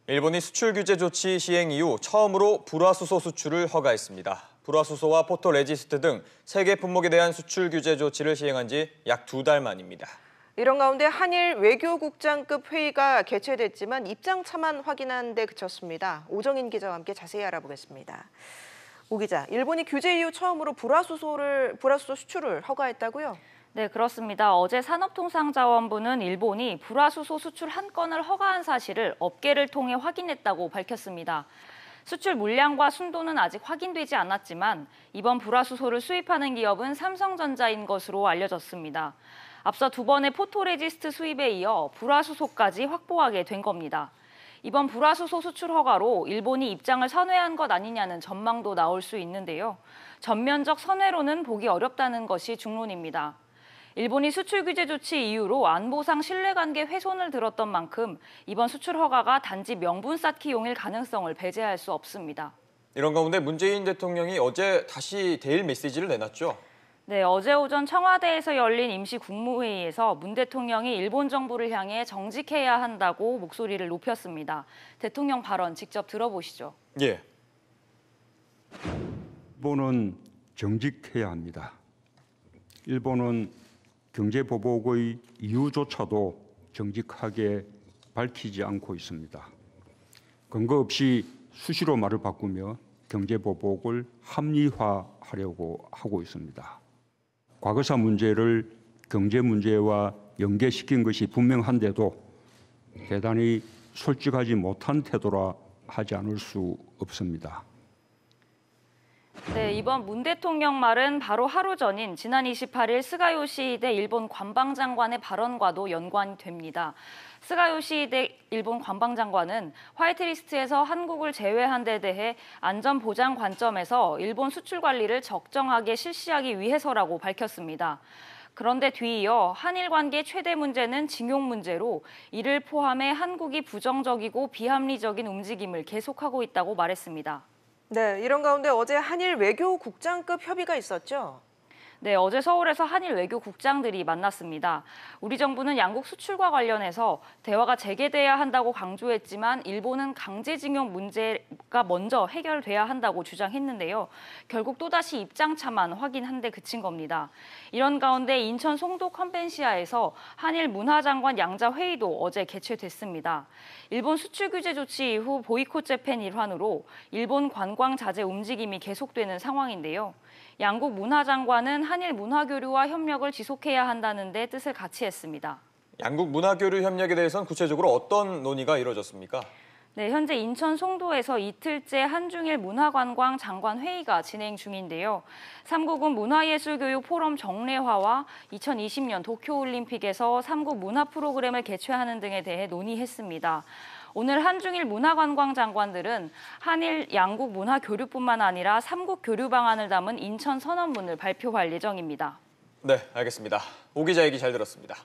일본이 수출 규제 조치 시행 이후 처음으로 불화수소 수출을 허가했습니다. 불화수소와 포토레지스트 등 3개 품목에 대한 수출 규제 조치를 시행한 지 약 2달 만입니다. 이런 가운데 한일 외교국장급 회의가 개최됐지만 입장차만 확인한 데 그쳤습니다. 오정인 기자와 함께 자세히 알아보겠습니다. 오 기자, 일본이 규제 이후 처음으로 불화수소 수출을 허가했다고요? 네, 그렇습니다. 어제 산업통상자원부는 일본이 불화수소 수출 한 건을 허가한 사실을 업계를 통해 확인했다고 밝혔습니다. 수출 물량과 순도는 아직 확인되지 않았지만 이번 불화수소를 수입하는 기업은 삼성전자인 것으로 알려졌습니다. 앞서 2번의 포토레지스트 수입에 이어 불화수소까지 확보하게 된 겁니다. 이번 불화수소 수출 허가로 일본이 입장을 선회한 것 아니냐는 전망도 나올 수 있는데요. 전면적 선회로는 보기 어렵다는 것이 중론입니다. 일본이 수출 규제 조치 이후로 안보상 신뢰관계 훼손을 들었던 만큼 이번 수출 허가가 단지 명분 쌓기용일 가능성을 배제할 수 없습니다. 이런 가운데 문재인 대통령이 어제 다시 대일 메시지를 내놨죠. 네, 어제 오전 청와대에서 열린 임시 국무회의에서 문 대통령이 일본 정부를 향해 정직해야 한다고 목소리를 높였습니다. 대통령 발언 직접 들어보시죠. 예. 일본은 정직해야 합니다. 일본은 경제보복의 이유조차도 정직하게 밝히지 않고 있습니다. 근거 없이 수시로 말을 바꾸며 경제보복을 합리화하려고 하고 있습니다. 과거사 문제를 경제 문제와 연계시킨 것이 분명한데도 대단히 솔직하지 못한 태도라 하지 않을 수 없습니다. 네, 이번 문 대통령 말은 바로 하루 전인 지난 28일 스가 요시히데 일본 관방장관의 발언과도 연관이 됩니다. 스가 요시히데 일본 관방장관은 화이트리스트에서 한국을 제외한 데 대해 안전보장 관점에서 일본 수출 관리를 적정하게 실시하기 위해서라고 밝혔습니다. 그런데 뒤이어 한일 관계 최대 문제는 징용 문제로 이를 포함해 한국이 부정적이고 비합리적인 움직임을 계속하고 있다고 말했습니다. 네, 이런 가운데 어제 한일 외교국장급 협의가 있었죠? 네, 어제 서울에서 한일 외교국장들이 만났습니다. 우리 정부는 양국 수출과 관련해서 대화가 재개돼야 한다고 강조했지만 일본은 강제징용 문제가 먼저 해결돼야 한다고 주장했는데요. 결국 또다시 입장차만 확인한 데 그친 겁니다. 이런 가운데 인천 송도 컨벤시아에서 한일 문화장관 양자 회의도 어제 개최됐습니다. 일본 수출 규제 조치 이후 보이콧 재팬 일환으로 일본 관광 자제 움직임이 계속되는 상황인데요. 양국 문화장관은 한일 문화교류와 협력을 지속해야 한다는 데 뜻을 같이 했습니다. 양국 문화교류 협력에 대해서는 구체적으로 어떤 논의가 이루어졌습니까? 네, 현재 인천 송도에서 이틀째 한중일 문화관광 장관 회의가 진행 중인데요. 3국은 문화예술교육 포럼 정례화와 2020년 도쿄올림픽에서 3국 문화 프로그램을 개최하는 등에 대해 논의했습니다. 오늘 한중일 문화관광 장관들은 한일 양국 문화 교류뿐만 아니라 3국 교류 방안을 담은 인천 선언문을 발표할 예정입니다. 네, 알겠습니다. 오 기자 얘기 잘 들었습니다.